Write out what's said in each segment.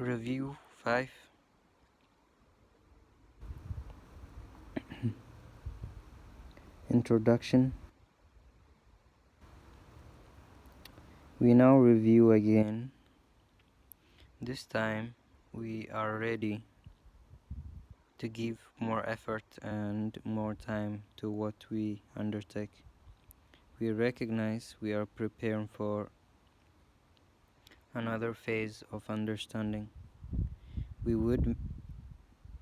Review 5. Introduction. We now review again. This time we are ready to give more effort and more time to what we undertake. We recognize we are preparing for another phase of understanding. We would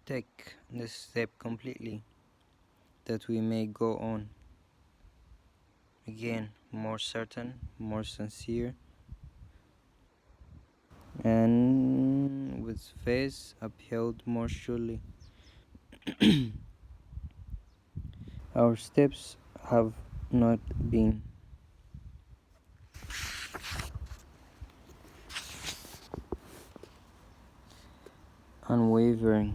take this step completely, that we may go on again more certain, more sincere, and with faith upheld more surely. Our steps have not been unwavering,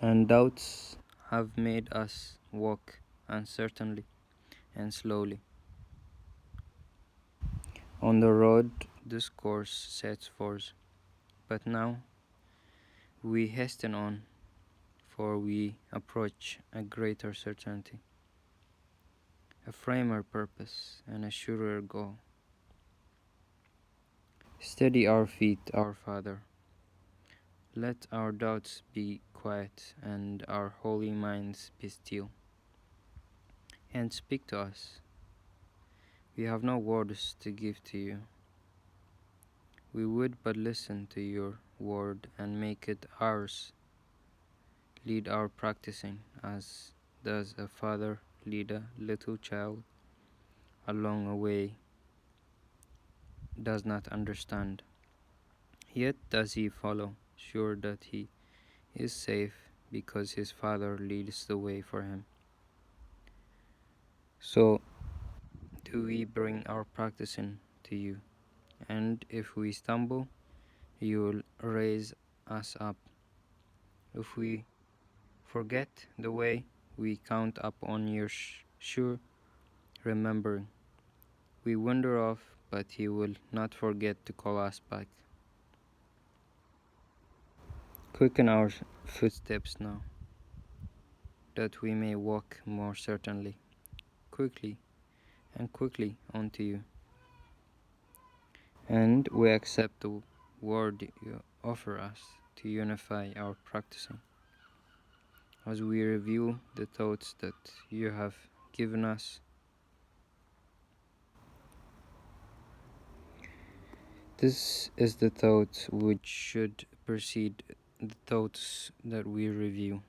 and doubts have made us walk uncertainly and slowly on the road this course sets forth. But now we hasten on, for we approach a greater certainty, a firmer purpose, and a surer goal. Steady our feet, our Father. Let our doubts be quiet and our holy minds be still. And speak to us. We have no words to give to you. We would but listen to your word and make it ours. Lead our practicing as does a father lead a little child along a way does not understand. Yet does he follow, sure that he is safe because his father leads the way for him. So do we bring our practicing to you, and if we stumble, you will raise us up. If we forget the way, we count upon your sure remembering. We wander off, but he will not forget to call us back. Quicken our footsteps now, that we may walk more certainly, quickly and quickly unto you. And we accept the word you offer us to unify our practicing. As we review the thoughts that you have given us, this is the thought which should precede the thoughts that we review.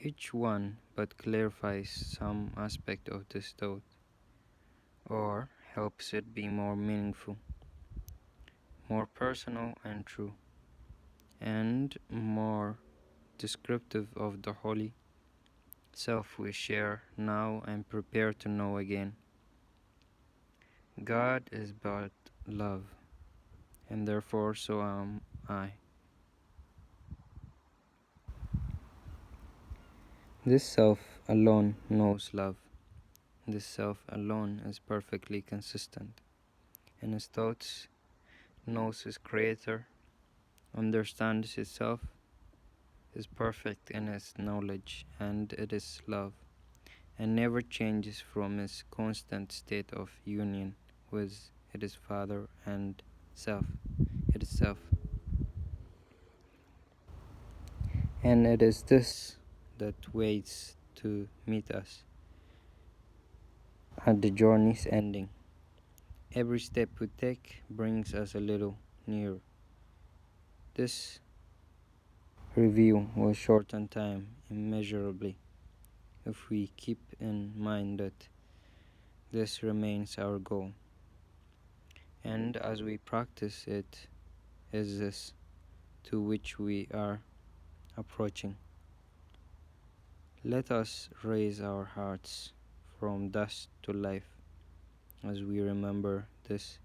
Each one but clarifies some aspect of this thought, or helps it be more meaningful, more personal and true, and more descriptive of the holy self we share now and prepare to know again. God is but love, and therefore so am I. This self alone knows love. This self alone is perfectly consistent in his thoughts, knows his creator, understands itself, is perfect in its knowledge, and it is love, and never changes from its constant state of union with its Father and self, itself. And it is this that waits to meet us at the journey's ending. Every step we take brings us a little nearer. This review will shorten time immeasurably if we keep in mind that this remains our goal. And as we practice it, is this to which we are approaching. Let us raise our hearts from dust to life as we remember this.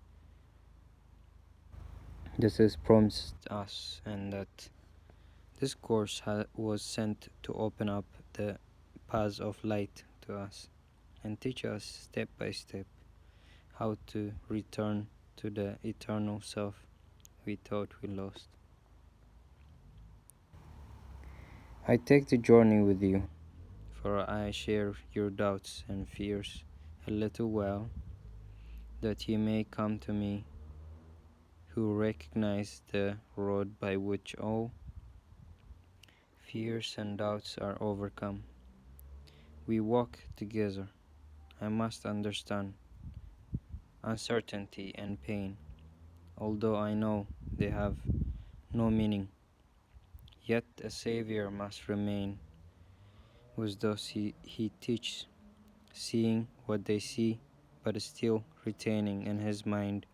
This is promised us, and that this course was sent to open up the paths of light to us and teach us step by step how to return to to the eternal self we thought we lost. I take the journey with you, for I share your doubts and fears a little while, that ye may come to me, who recognize the road by which all fears and doubts are overcome. We walk together. I must understand uncertainty and pain, although I know they have no meaning. Yet a Savior must remain with those he teaches, seeing what they see, but still retaining in his mind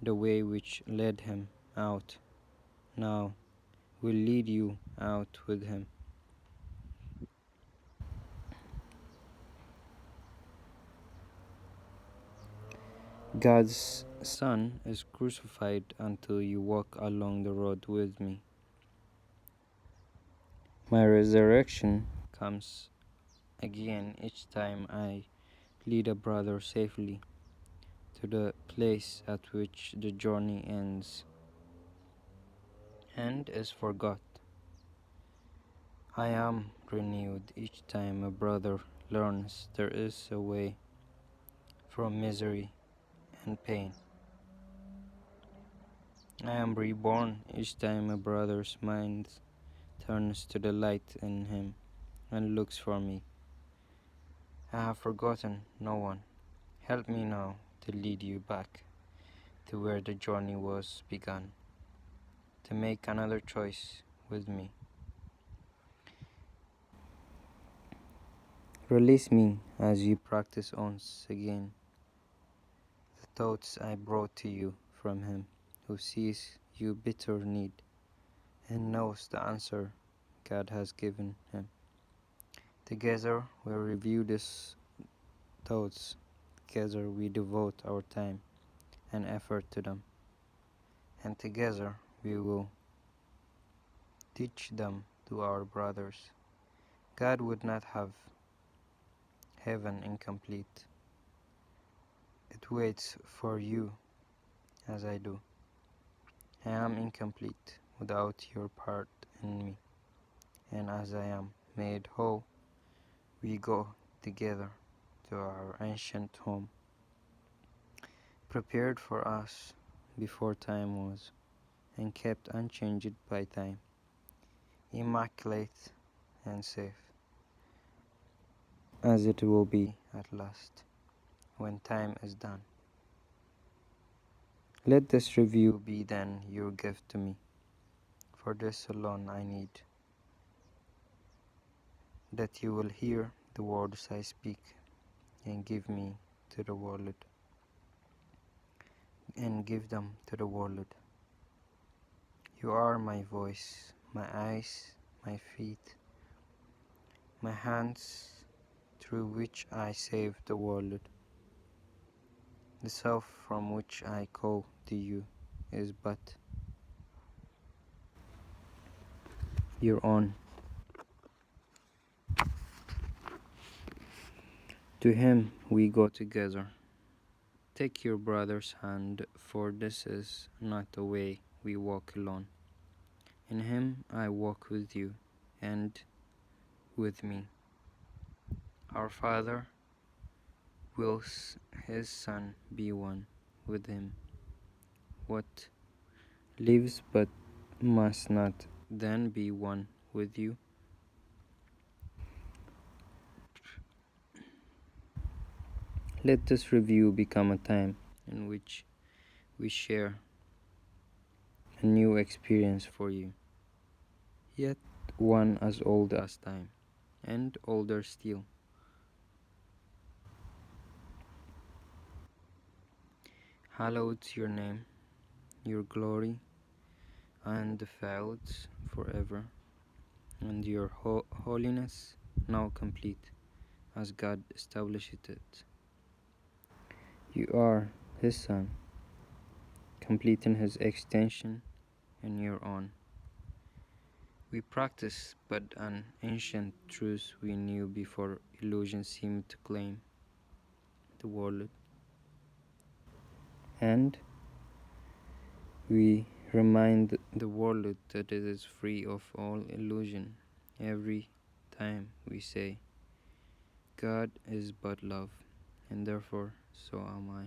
the way which led him out. Now will lead you out with him. God's Son is crucified until you walk along the road with me. My resurrection comes again each time I lead a brother safely to the place at which the journey ends and is forgot. I am renewed each time a brother learns there is a way from misery and pain. I am reborn each time a brother's mind turns to the light in him and looks for me. I have forgotten no one. Help me now to lead you back to where the journey was begun, to make another choice with me. Release me as you practice once again the thoughts I brought to you from him who sees your bitter need and knows the answer God has given him. Together we review these thoughts, together we devote our time and effort to them, and together we will teach them to our brothers. God would not have heaven incomplete. It waits for you as I do. I am incomplete without your part in me, and as I am made whole, we go together to our ancient home, prepared for us before time was, and kept unchanged by time, immaculate and safe, as it will be at last, when time is done. Let this review be then your gift to me, for this alone I need, that you will hear the words I speak and give me to the world, and give them to the world. You are my voice, my eyes, my feet, my hands, through which I save the world. The self from which I call to you is but your own. To him we go together. Take your brother's hand, for this is not a way we walk alone. In him I walk with you, and with me. Our Father wills his Son be one with him. What lives but must not then be one with you? Let this review become a time in which we share a new experience for you, yet one as old as time, and older still. Hallowed your name, your glory undefiled forever, and your holiness now complete, as God established it. You are his Son, complete in his extension and your own. We practice but an ancient truth we knew before illusion seemed to claim the world. And we remind the world that it is free of all illusion every time we say, God is but love, and therefore so am I.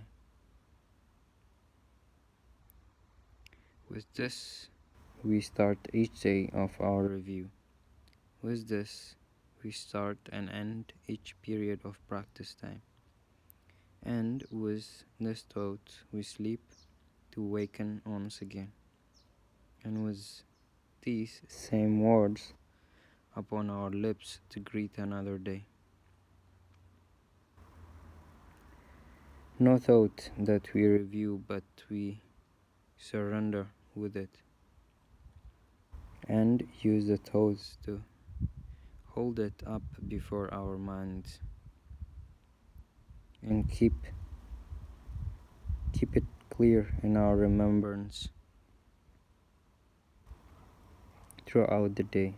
With this, we start each day of our review. With this, we start and end each period of practice time. And with this thought, we sleep to waken once again. And with these same words upon our lips to greet another day. No thought that we review, but we surrender with it. And use the thoughts to hold it up before our minds and keep it clear in our remembrance throughout the day.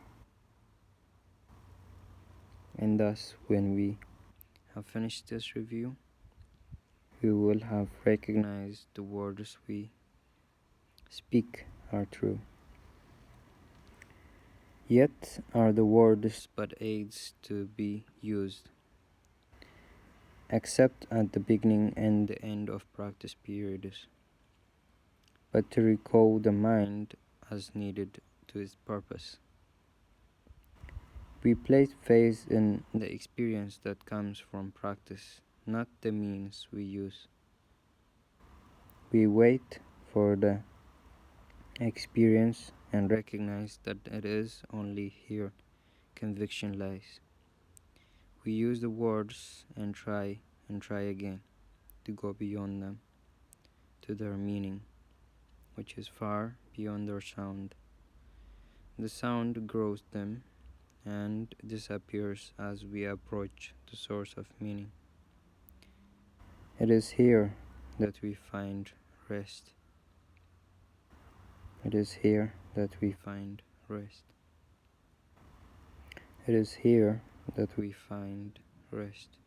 And thus, when we have finished this review, we will have recognized the words we speak are true. Yet are the words but aids to be used, except at the beginning and the end of practice periods, but to recall the mind as needed to its purpose. We place faith in the experience that comes from practice, not the means we use. We wait for the experience and recognize that it is only here conviction lies. We use the words and try again to go beyond them, to their meaning, which is far beyond their sound. The sound grows dim and disappears as we approach the source of meaning. It is here that we find rest. It is here that we find rest. It is here that we find rest.